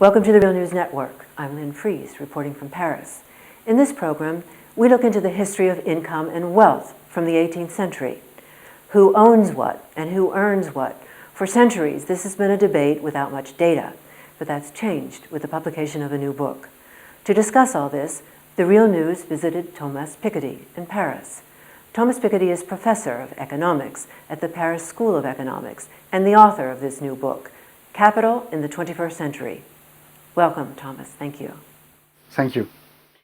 Welcome to the Real News Network. I'm Lynn Fries, reporting from Paris. In this program, we look into the history of income and wealth from the 18th century. Who owns what and who earns what? For centuries, this has been a debate without much data, but that's changed with the publication of a new book. To discuss all this, the Real News visited Thomas Piketty in Paris. Thomas Piketty is professor of economics at the Paris School of Economics and the author of this new book, Capital in the 21st Century. Welcome, Thomas. Thank you. Thank you.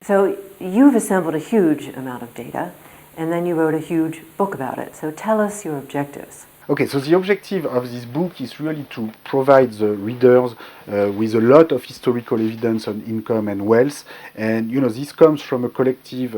So you've assembled a huge amount of data, and then you wrote a huge book about it. So tell us your objectives. Okay, so the objective of this book is really to provide the readers with a lot of historical evidence on income and wealth. And, this comes from a collective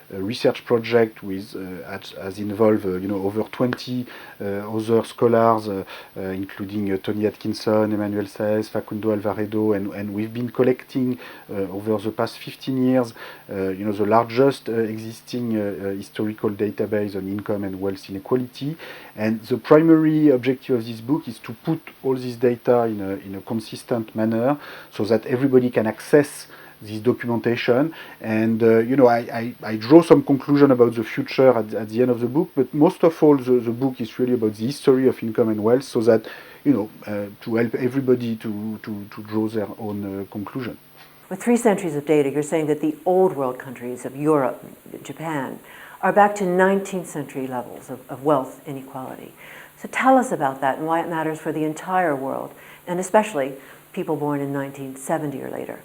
research project with has involved, over 20 other scholars, including Tony Atkinson, Emmanuel Saez, Facundo Alvaredo, and we've been collecting over the past 15 years, the largest existing historical database on income and wealth inequality. And the primary objective of this book is to put all this data in a consistent manner so that everybody can access this documentation. And, I draw some conclusion about the future at the end of the book, but most of all, the book is really about the history of income and wealth so that, to help everybody to draw their own conclusion. With 3 centuries of data, you're saying that the old world countries of Europe, Japan, are back to 19th century levels of wealth inequality. So tell us about that and why it matters for the entire world, and especially people born in 1970 or later.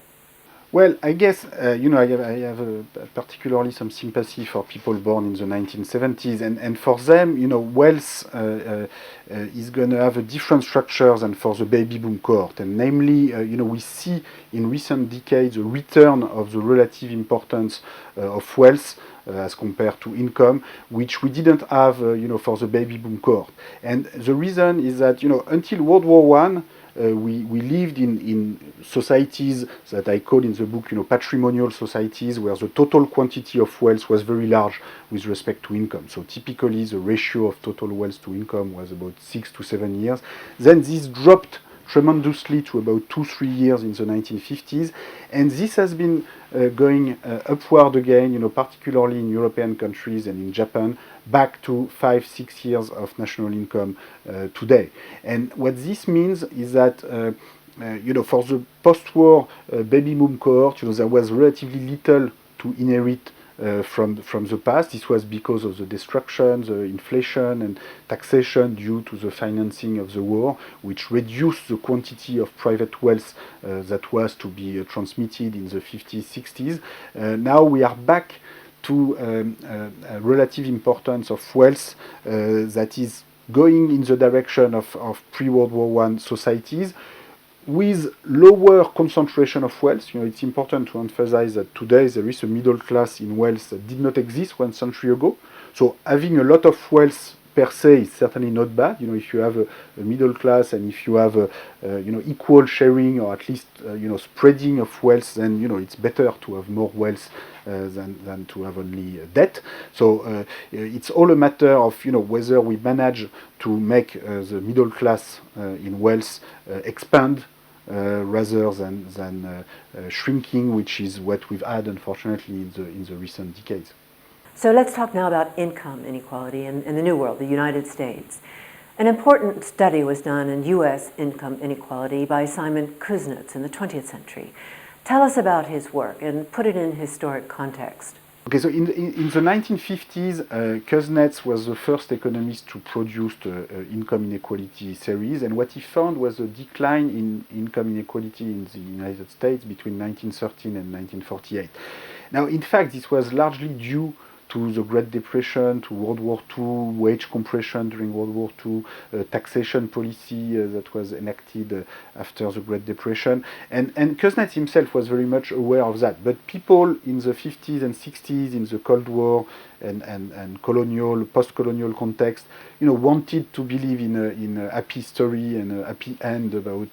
Well, I guess, I have particularly some sympathy for people born in the 1970s, and for them, wealth is going to have a different structure than for the baby boom cohort. And namely, we see in recent decades a return of the relative importance of wealth as compared to income, which we didn't have, for the baby boom cohort. And the reason is that, until World War I, we lived in societies that I call in the book, patrimonial societies, where the total quantity of wealth was very large with respect to income. So typically the ratio of total wealth to income was about 6 to 7 years. Then this dropped tremendously to about 2-3 years in the 1950s, and this has been going upward again, particularly in European countries and in Japan, back to 5-6 years of national income today. And what this means is that for the post-war baby boom cohort, there was relatively little to inherit from the past. This was because of the destruction, the inflation and taxation due to the financing of the war, which reduced the quantity of private wealth that was to be transmitted in the 50s, 60s. Now we are back to relative importance of wealth that is going in the direction of pre-World War I societies, with lower concentration of wealth. It's important to emphasize that today there is a middle class in wealth that did not exist 1 century ago. So having a lot of wealth per se is certainly not bad. If you have a middle class and if you have equal sharing or at least spreading of wealth, then it's better to have more wealth than to have only debt. So it's all a matter of whether we manage to make the middle class in wealth expand rather than shrinking, which is what we've had, unfortunately, in the recent decades. So let's talk now about income inequality in the New World, the United States. An important study was done in U.S. income inequality by Simon Kuznets in the 20th century. Tell us about his work and put it in historic context. Okay, so in the 1950s, Kuznets was the first economist to produce the income inequality series, and what he found was a decline in income inequality in the United States between 1913 and 1948. Now, in fact, this was largely due to the Great Depression, to World War II, wage compression during World War II, taxation policy that was enacted after the Great Depression. And Kuznets himself was very much aware of that. But people in the 50s and 60s, in the Cold War and colonial, post-colonial context, wanted to believe in a happy story and a happy end about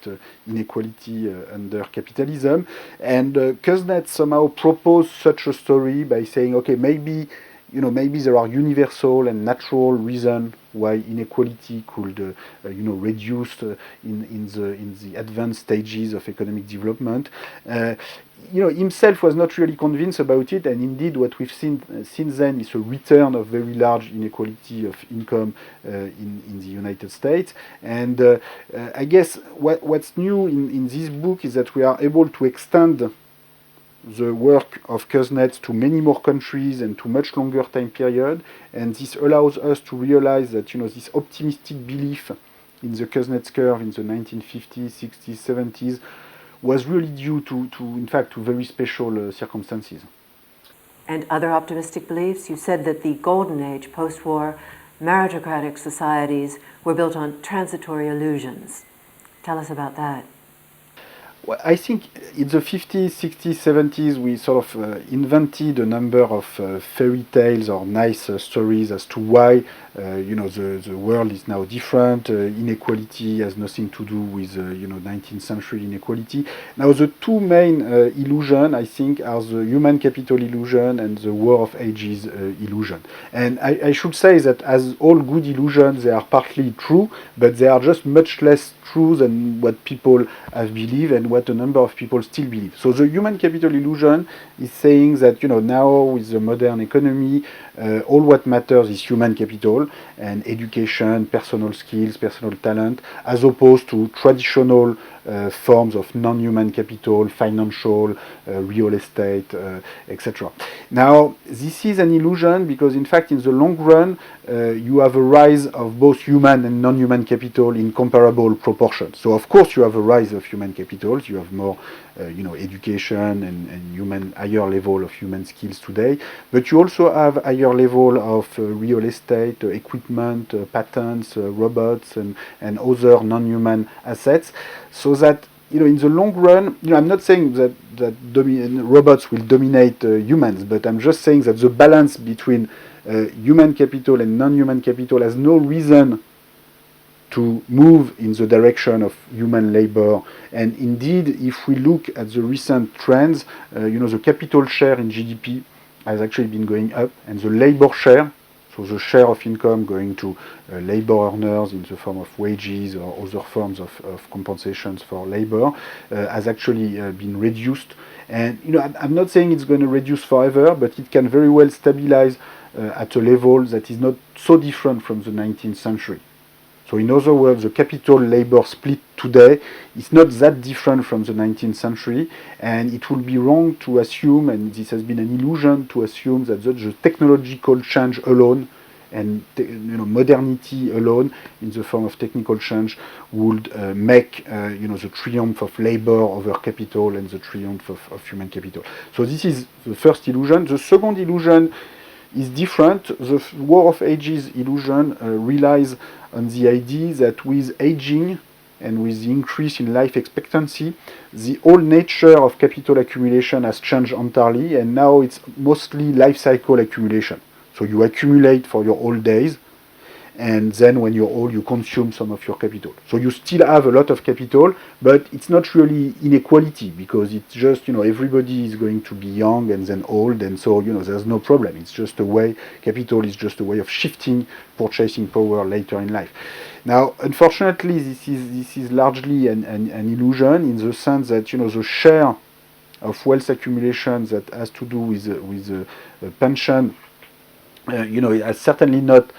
inequality under capitalism. And Kuznets somehow proposed such a story by saying, okay, maybe there are universal and natural reasons why inequality could reduce in the advanced stages of economic development. Himself was not really convinced about it, and indeed what we've seen since then is a return of very large inequality of income in the United States. And I guess what's new in this book is that we are able to extend the work of Kuznets to many more countries and to much longer time period, and this allows us to realize that this optimistic belief in the Kuznets curve in the 1950s, 60s, 70s was really due to in fact, to very special circumstances. And other optimistic beliefs? You said that the golden age, post-war, meritocratic societies were built on transitory illusions. Tell us about that. Well, I think in the 50s, 60s, 70s, we sort of invented a number of fairy tales or nice stories as to why the world is now different. Inequality has nothing to do with 19th century inequality. Now, the two main illusions, I think, are the human capital illusion and the war of ages illusion. And I should say that as all good illusions, they are partly true, but they are just much less true than what people have believed and what a number of people still believe. So the human capital illusion is saying that now with the modern economy, all what matters is human capital and education, personal skills, personal talent, as opposed to traditional forms of non-human capital, financial, real estate, etc. Now, this is an illusion because, in fact, in the long run, you have a rise of both human and non-human capital in comparable proportions. So, of course, you have a rise of human capitals. You have more, education and higher level of human skills today. But you also have higher level of real estate, equipment, patents, robots, and other non-human assets. So that in the long run, I'm not saying that robots will dominate humans, but I'm just saying that the balance between human capital and non-human capital has no reason to move in the direction of human labor. And indeed, if we look at the recent trends, the capital share in GDP has actually been going up, and the labor share, so the share of income going to labor earners in the form of wages or other forms of compensations for labor, has actually been reduced. And I'm not saying it's going to reduce forever, but it can very well stabilize at a level that is not so different from the 19th century. So in other words, the capital-labor split today is not that different from the 19th century, and it would be wrong to assume, and this has been an illusion, to assume that the technological change alone and modernity alone in the form of technical change would make the triumph of labor over capital and the triumph of human capital. So this is the first illusion. The second illusion is different. The war of ages illusion relies on the idea that with aging and with the increase in life expectancy, the whole nature of capital accumulation has changed entirely, and now it's mostly life cycle accumulation. So you accumulate for your old days, and then when you're old, you consume some of your capital. So you still have a lot of capital, but it's not really inequality, because it's just, everybody is going to be young and then old, and so, there's no problem. It's just a way, capital is just a way of shifting purchasing power later in life. Now, unfortunately, this is largely an illusion, in the sense that, the share of wealth accumulation that has to do with pension, it has certainly not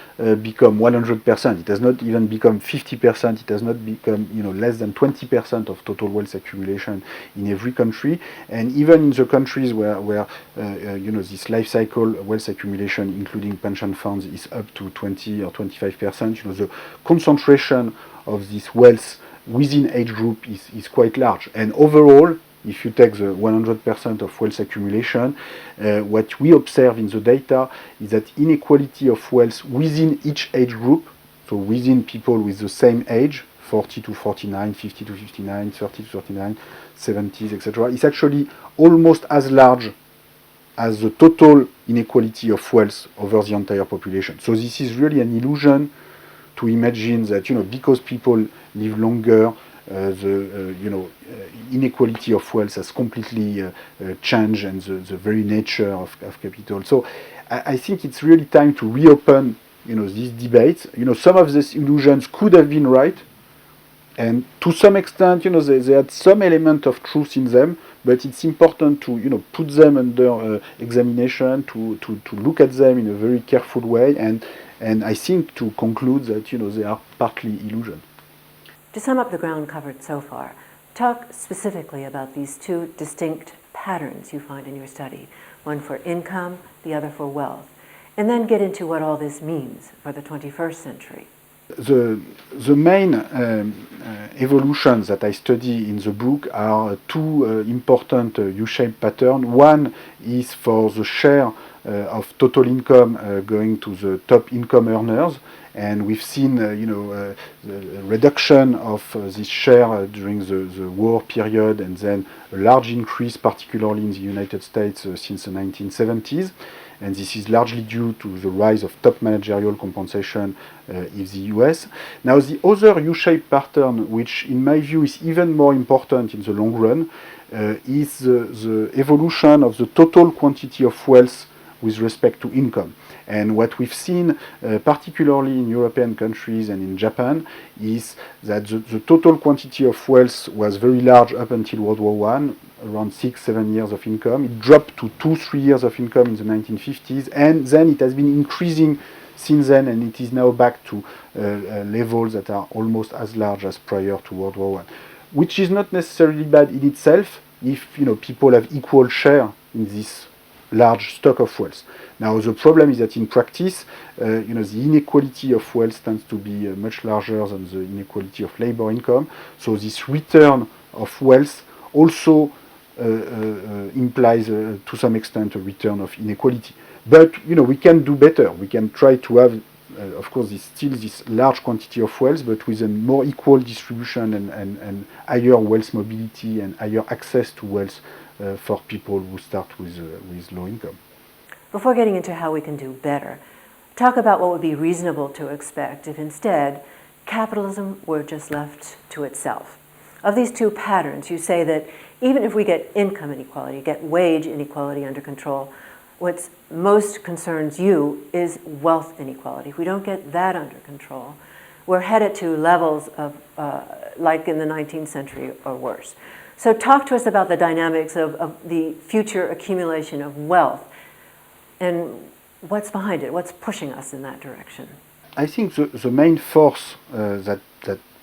become 100%. It has not even become 50%. It has not become, less than 20% of total wealth accumulation in every country. And even in the countries where this life cycle wealth accumulation, including pension funds, is up to 20 or 25%, the concentration of this wealth within age group is quite large. And overall, if you take the 100% of wealth accumulation, what we observe in the data is that inequality of wealth within each age group, so within people with the same age, 40 to 49, 50 to 59, 30 to 39, 70s, etc., is actually almost as large as the total inequality of wealth over the entire population. So this is really an illusion to imagine that, because people live longer, the inequality of wealth has completely changed, and the very nature of capital. So I think it's really time to reopen these debates. Some of these illusions could have been right, and to some extent, they had some element of truth in them, but it's important to, put them under examination, to look at them in a very careful way, and I think to conclude that, they are partly illusion. To sum up the ground covered so far, talk specifically about these two distinct patterns you find in your study, one for income, the other for wealth, and then get into what all this means for the 21st century. The main evolutions that I study in the book are two important U-shaped patterns. One is for the share of total income going to the top income earners, and we've seen the reduction of this share during the war period, and then a large increase, particularly in the United States, since the 1970s. And this is largely due to the rise of top managerial compensation in the US. Now, the other U-shaped pattern, which in my view is even more important in the long run, is the evolution of the total quantity of wealth with respect to income. And what we've seen, particularly in European countries and in Japan, is that the total quantity of wealth was very large up until World War I, around 6-7 years of income. It dropped to 2-3 years of income in the 1950s, and then it has been increasing since then, and it is now back to levels that are almost as large as prior to World War I, which is not necessarily bad in itself if people have equal share in this large stock of wealth. Now, the problem is that in practice, the inequality of wealth tends to be much larger than the inequality of labor income. So this return of wealth also implies, to some extent, a return of inequality. But we can do better. We can try to have, of course, still this large quantity of wealth, but with a more equal distribution and higher wealth mobility and higher access to wealth for people who start with low income. Before getting into how we can do better, talk about what would be reasonable to expect if instead capitalism were just left to itself. Of these two patterns, you say that even if we get income inequality, get wage inequality under control, what most concerns you is wealth inequality. If we don't get that under control, we're headed to levels of like in the 19th century or worse. So talk to us about the dynamics of the future accumulation of wealth and what's behind it, what's pushing us in that direction. I think the main force that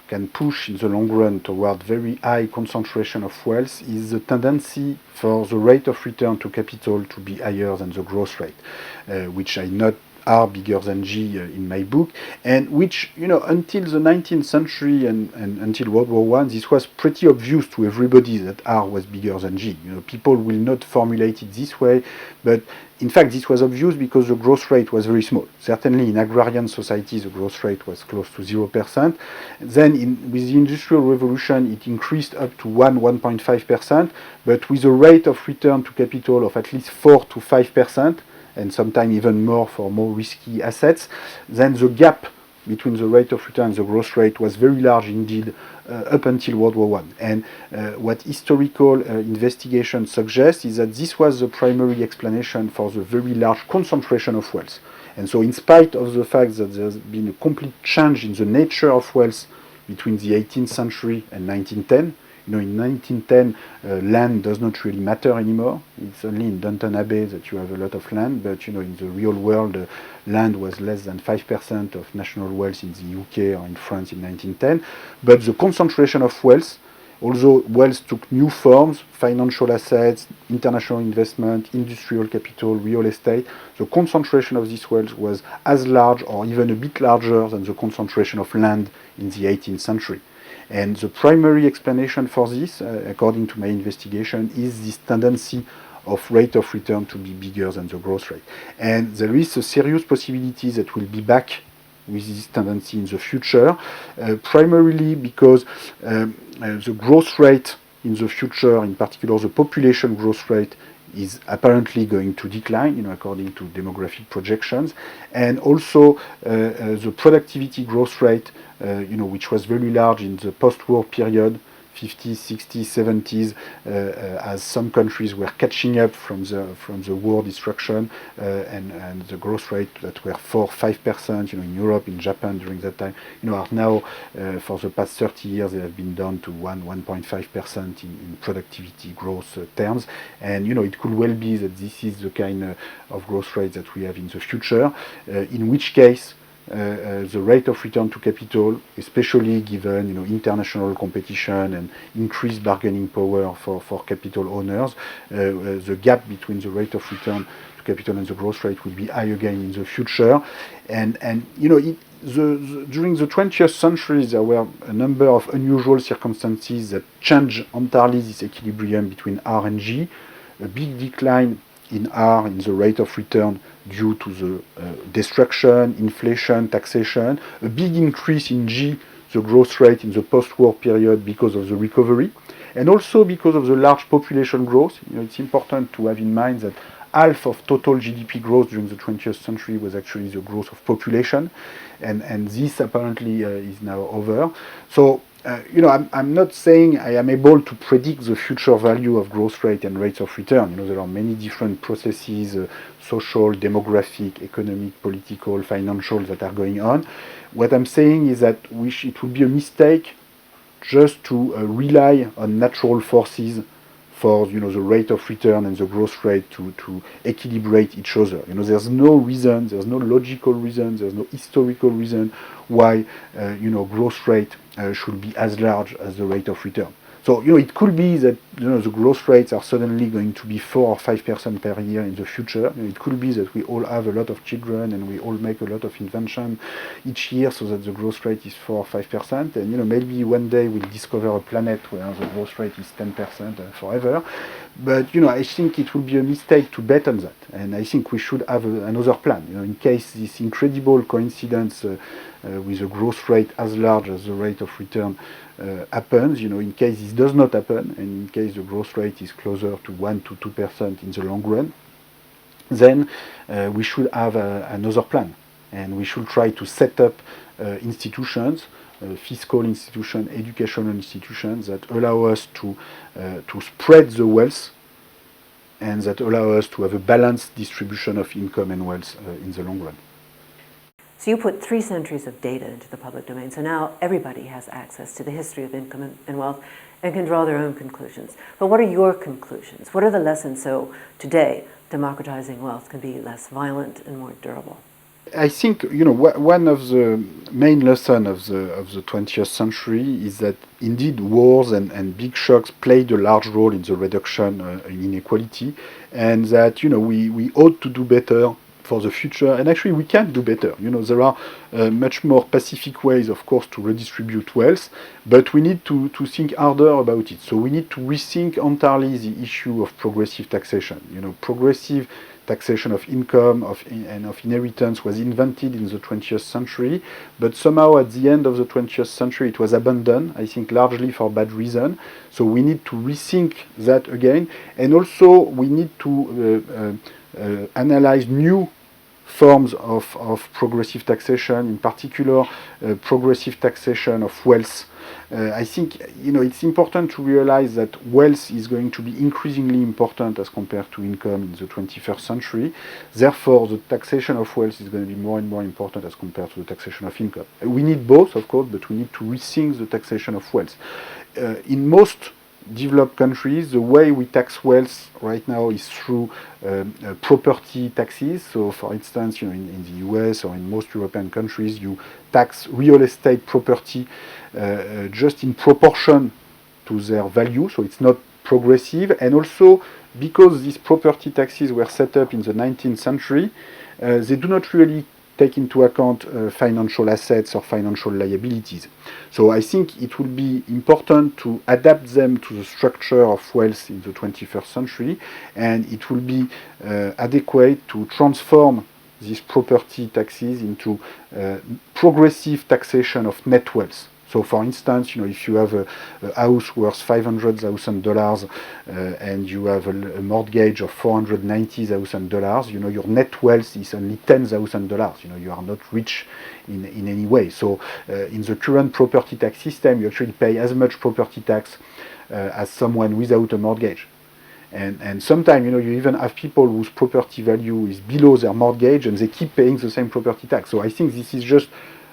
can push in the long run toward very high concentration of wealth is the tendency for the rate of return to capital to be higher than the growth rate, which I note R bigger than G in my book, and which, until the 19th century and until World War I, this was pretty obvious to everybody that R was bigger than G. People will not formulate it this way, but in fact, this was obvious because the growth rate was very small. Certainly in agrarian societies, the growth rate was close to 0%. Then with the Industrial Revolution, it increased up to 1.5%, but with a rate of return to capital of at least 4 to 5%, and sometimes even more for more risky assets, then the gap between the rate of return and the growth rate was very large indeed up until World War I. And what historical investigation suggests is that this was the primary explanation for the very large concentration of wealth. And so in spite of the fact that there's been a complete change in the nature of wealth between the 18th century and 1910, in 1910, land does not really matter anymore. It's only in Downton Abbey that you have a lot of land, but in the real world, land was less than 5% of national wealth in the UK or in France in 1910. But the concentration of wealth, although wealth took new forms, financial assets, international investment, industrial capital, real estate, the concentration of this wealth was as large or even a bit larger than the concentration of land in the 18th century. And the primary explanation for this, according to my investigation, is this tendency of rate of return to be bigger than the growth rate. And there is a serious possibility that we'll be back with this tendency in the future, primarily because the growth rate in the future, in particular the population growth rate, is apparently going to decline, according to demographic projections, and also the productivity growth rate, which was very large in the post-war period, 50s, 60s, 70s, as some countries were catching up from the war destruction, and the growth rate that were 4-5%, in Europe, in Japan during that time, are now for the past 30 years they have been down to 1.5% in productivity growth terms, and it could well be that this is the kind of growth rate that we have in the future, in which case the rate of return to capital, especially given international competition and increased bargaining power for capital owners, the gap between the rate of return to capital and the growth rate will be high again in the future. And during the 20th century, there were a number of unusual circumstances that changed entirely this equilibrium between R and G. A big decline in R, in the rate of return, due to the destruction, inflation, taxation, a big increase in G, the growth rate in the post-war period because of the recovery, and also because of the large population growth. It's important to have in mind that half of total GDP growth during the 20th century was actually the growth of population, and this apparently is now over. So, I'm not saying I am able to predict the future value of growth rate and rates of return. There are many different processes, social, demographic, economic, political, financial, that are going on. What I'm saying is that it would be a mistake just to rely on natural forces for the rate of return and the growth rate to equilibrate each other. There's no reason, there's no logical reason, there's no historical reason why growth rate should be as large as the rate of return. So it could be that the growth rates are suddenly going to be 4 or 5% per year in the future. It could be that we all have a lot of children and we all make a lot of invention each year, so that the growth rate is 4 or 5%. And maybe one day we'll discover a planet where the growth rate is 10% forever. But I think it would be a mistake to bet on that. And I think we should have another plan. In case this incredible coincidence with a growth rate as large as the rate of return happens, in case this does not happen, and in case the growth rate is closer to 1 to 2% in the long run, then we should have another plan, and we should try to set up institutions, fiscal institutions, educational institutions that allow us to spread the wealth, and that allow us to have a balanced distribution of income and wealth in the long run. So you put 3 centuries of data into the public domain, so now everybody has access to the history of income and wealth and can draw their own conclusions. But what are your conclusions? What are the lessons so today democratizing wealth can be less violent and more durable? I think one of the main lessons of the 20th century is that indeed wars and big shocks played a large role in the reduction in inequality, and that we ought to do better for the future, and actually we can do better. There are much more pacific ways, of course, to redistribute wealth, but we need to think harder about it. So we need to rethink entirely the issue of progressive taxation. Progressive taxation of income and of inheritance was invented in the 20th century, but somehow at the end of the 20th century it was abandoned, I think largely for bad reason. So we need to rethink that again, and also we need to analyze new forms of progressive taxation, in particular progressive taxation of wealth. I think it's important to realize that wealth is going to be increasingly important as compared to income in the 21st century. Therefore, the taxation of wealth is going to be more and more important as compared to the taxation of income. We need both, of course, but we need to rethink the taxation of wealth. In most developed countries, the way we tax wealth right now is through property taxes. So, for instance, in the US or in most European countries, you tax real estate property just in proportion to their value. So it's not progressive. And also, because these property taxes were set up in the 19th century, they do not really take into account financial assets or financial liabilities. So I think it will be important to adapt them to the structure of wealth in the 21st century, and it will be adequate to transform these property taxes into progressive taxation of net wealth. So, for instance, if you have a house worth $500,000 and you have a mortgage of $490,000, your net wealth is only $10,000. You are not rich in any way. So, in the current property tax system, you actually pay as much property tax as someone without a mortgage. And sometimes, you even have people whose property value is below their mortgage and they keep paying the same property tax. So I think this is just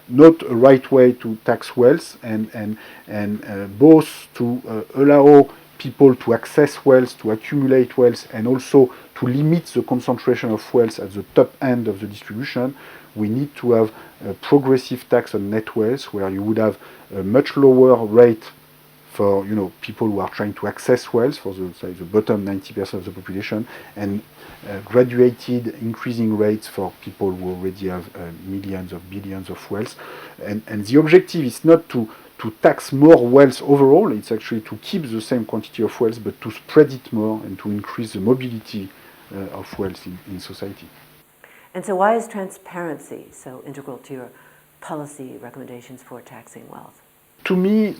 not a right way to tax wealth, and both to allow people to access wealth, to accumulate wealth, and also to limit the concentration of wealth at the top end of the distribution. We need to have a progressive tax on net wealth, where you would have a much lower rate for people who are trying to access wealth, for the bottom 90% of the population, and graduated increasing rates for people who already have millions of billions of wealth. And the objective is not to tax more wealth overall, it's actually to keep the same quantity of wealth, but to spread it more and to increase the mobility of wealth in society. And so why is transparency so integral to your policy recommendations for taxing wealth? To me,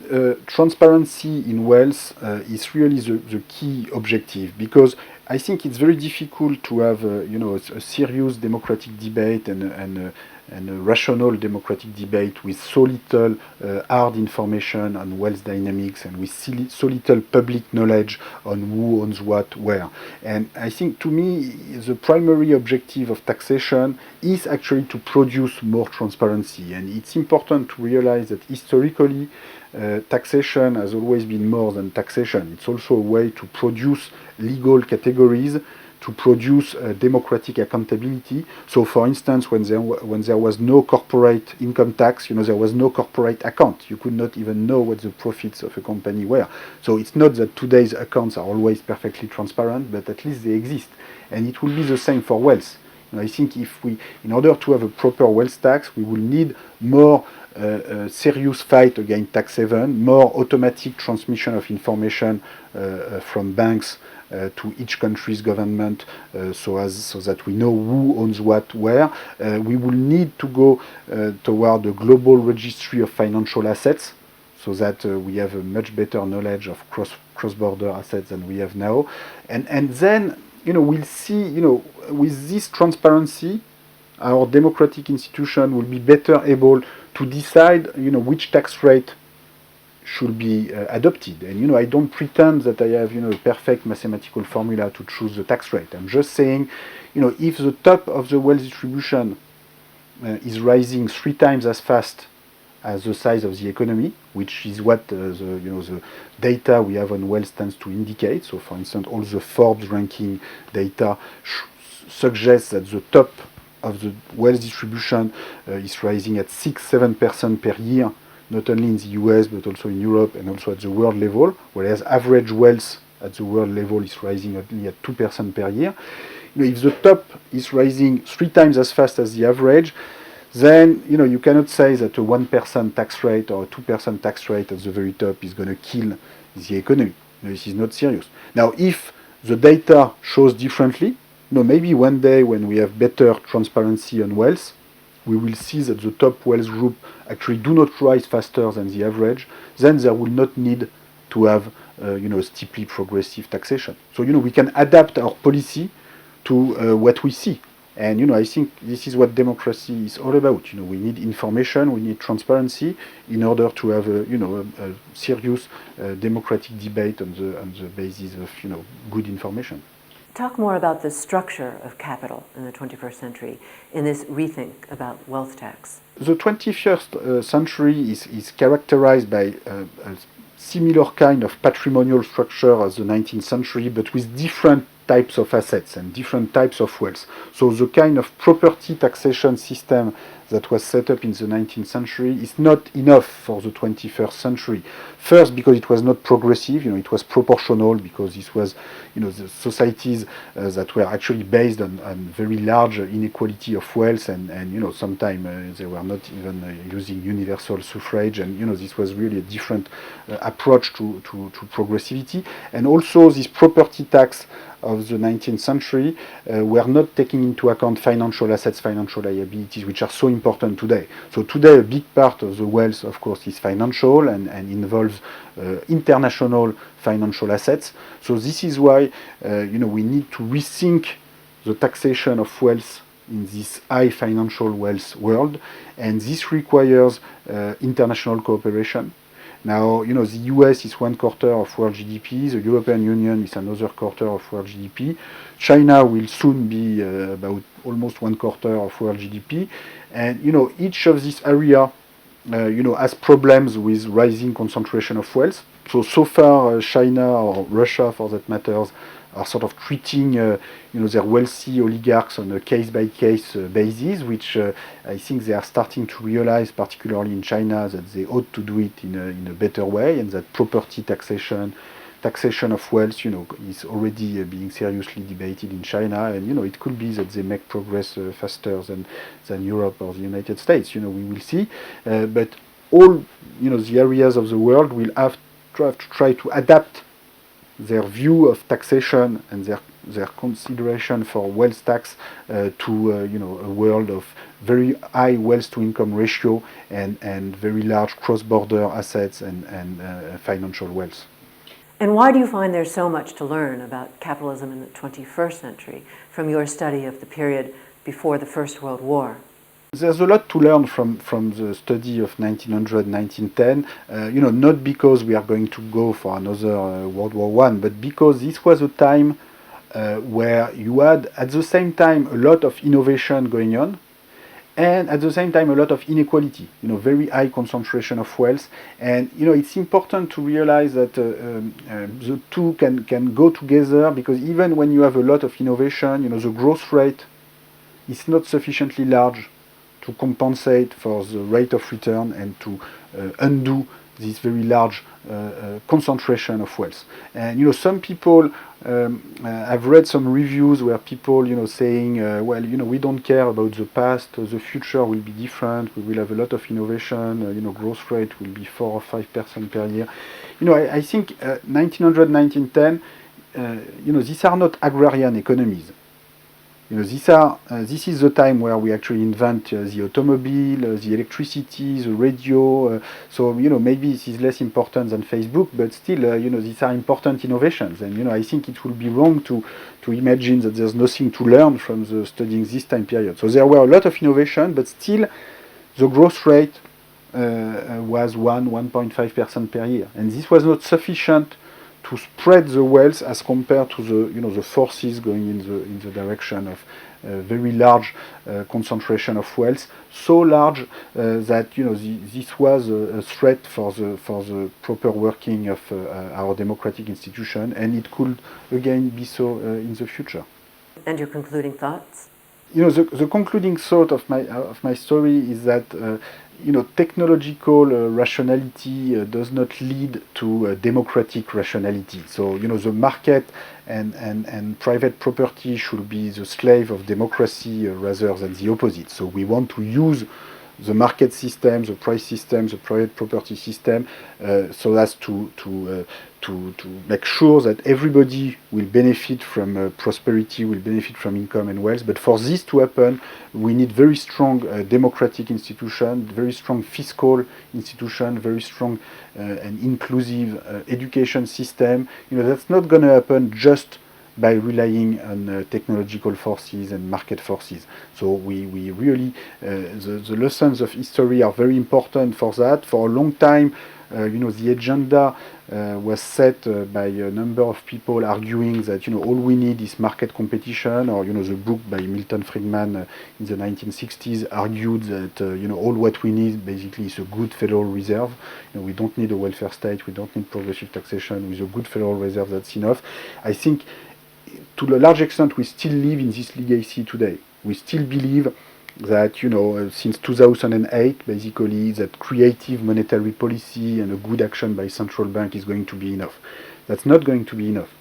transparency in wealth is really the key objective, because I think it's very difficult to have a serious democratic debate and a rational democratic debate with so little hard information on wealth dynamics and with so little public knowledge on who owns what where. And I think, to me, the primary objective of taxation is actually to produce more transparency. And it's important to realize that historically, taxation has always been more than taxation. It's also a way to produce legal categories, to produce democratic accountability. So, for instance, when there was no corporate income tax, there was no corporate account. You could not even know what the profits of a company were. So it's not that today's accounts are always perfectly transparent, but at least they exist. And it will be the same for wealth. I think in order to have a proper wealth tax, we will need more serious fight against tax haven, more automatic transmission of information from banks to each country's government, so that we know who owns what where. We will need to go toward a global registry of financial assets, so that we have a much better knowledge of cross-border assets than we have now. And then, we'll see, with this transparency, our democratic institution will be better able to decide, which tax rate should be adopted. And, I don't pretend that I have, a perfect mathematical formula to choose the tax rate. I'm just saying, if the top of the wealth distribution is rising 3 times as fast as the size of the economy, which is what the data we have on wealth tends to indicate. So, for instance, all the Forbes ranking data suggests that the top of the wealth distribution is rising at 6-7% per year, not only in the US but also in Europe and also at the world level, whereas average wealth at the world level is rising only at 2% per year. If the top is rising 3 times as fast as the average, then you cannot say that a 1% tax rate or a 2% tax rate at the very top is going to kill the economy. This is not serious. Now, if the data shows differently, maybe one day when we have better transparency on wealth, we will see that the top wealth group actually do not rise faster than the average. Then there will not need to have steeply progressive taxation. So we can adapt our policy to what we see. And I think this is what democracy is all about. We need information, we need transparency in order to have a serious democratic debate on the basis of good information. Talk more about the structure of capital in the 21st century in this rethink about wealth tax. The 21st century is characterized by a similar kind of patrimonial structure as the 19th century, but with different types of assets and different types of wealth. So the kind of property taxation system that was set up in the 19th century is not enough for the 21st century. First, because it was not progressive, it was proportional, because this was, the societies that were actually based on very large inequality of wealth, and sometimes they were not even using universal suffrage, and this was really a different approach to progressivity. And also, this property tax of the 19th century were not taking into account financial assets, financial liabilities, which are so important today. So today a big part of the wealth, of course, is financial and involves international financial assets. So this is why we need to rethink the taxation of wealth in this high financial wealth world, and this requires international cooperation. Now, the US is 1/4 of world GDP, the European Union is another quarter of world GDP, China will soon be about almost 1/4 of world GDP, and each of these area has problems with rising concentration of wealth. So far, China or Russia, for that matter, are sort of treating their wealthy oligarchs on a case-by-case basis, which I think they are starting to realize, particularly in China, that they ought to do it in a better way, and that property taxation of wealth, is already being seriously debated in China, and it could be that they make progress faster than Europe or the United States. We will see, but all the areas of the world will have to try to adapt their view of taxation and their consideration for wealth tax to a world of very high wealth to income ratio and very large cross-border assets and financial wealth. And why do you find there's so much to learn about capitalism in the 21st century from your study of the period before the First World War? There's a lot to learn from the study of 1900, 1910, not because we are going to go for another World War I, but because this was a time where you had, at the same time, a lot of innovation going on, and at the same time, a lot of inequality, very high concentration of wealth. And, it's important to realize that the two can go together, because even when you have a lot of innovation, the growth rate is not sufficiently large to compensate for the rate of return and to undo this very large concentration of wealth. And some people, I've read some reviews where people saying, well, we don't care about the past, the future will be different, we will have a lot of innovation, growth rate will be 4 or 5% per year. I think 1900, 1910, these are not agrarian economies. This is the time where we actually invent the automobile, the electricity, the radio. So maybe this is less important than Facebook, but still, these are important innovations. And I think it will be wrong to imagine that there's nothing to learn from the studying this time period. So there were a lot of innovation, but still, the growth rate was 1.5% per year, and this was not sufficient to spread the wealth as compared to the forces going in the direction of very large concentration of wealth, so large that this was a threat for the proper working of our democratic institution, and it could again be so in the future. And your concluding thoughts? The concluding thought of my story is that technological rationality does not lead to democratic rationality. So the market and private property should be the slave of democracy rather than the opposite. So we want to use the market system, the price system, the private property system, so as to make sure that everybody will benefit from prosperity, will benefit from income and wealth. But for this to happen, we need very strong democratic institution, very strong fiscal institution, very strong and inclusive education system. That's not going to happen just by relying on technological forces and market forces. So we really, the lessons of history are very important for that. For a long time, the agenda was set by a number of people arguing that all we need is market competition, or the book by Milton Friedman in the 1960s argued that all what we need basically is a good Federal Reserve. We don't need a welfare state, we don't need progressive taxation. With a good Federal Reserve, that's enough. I think to a large extent we still live in this legacy today. We still believe that since 2008 basically that creative monetary policy and a good action by central bank is going to be enough. That's not going to be enough.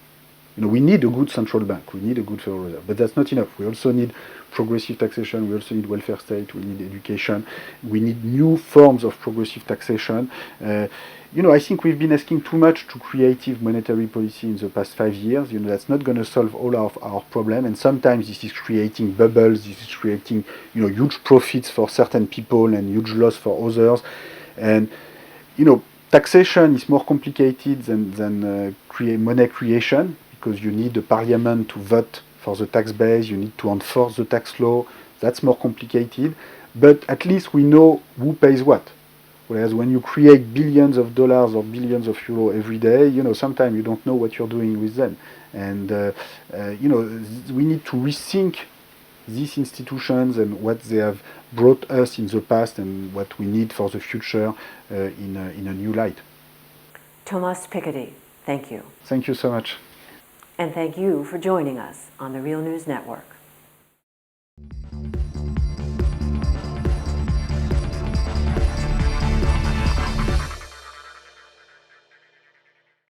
We need a good central bank, we need a good Federal Reserve, but that's not enough. We also need progressive taxation, we also need welfare state, we need education, we need new forms of progressive taxation. I think we've been asking too much to creative monetary policy in the past 5 years. That's not going to solve all of our problems, and sometimes this is creating bubbles, this is creating, huge profits for certain people and huge loss for others. And, taxation is more complicated than money creation, because you need a parliament to vote for the tax base, you need to enforce the tax law. That's more complicated, but at least we know who pays what. Whereas when you create billions of dollars or billions of euros every day, sometimes you don't know what you're doing with them. And, we need to rethink these institutions and what they have brought us in the past and what we need for the future in a new light. Thomas Piketty, thank you. Thank you so much. And thank you for joining us on the Real News Network.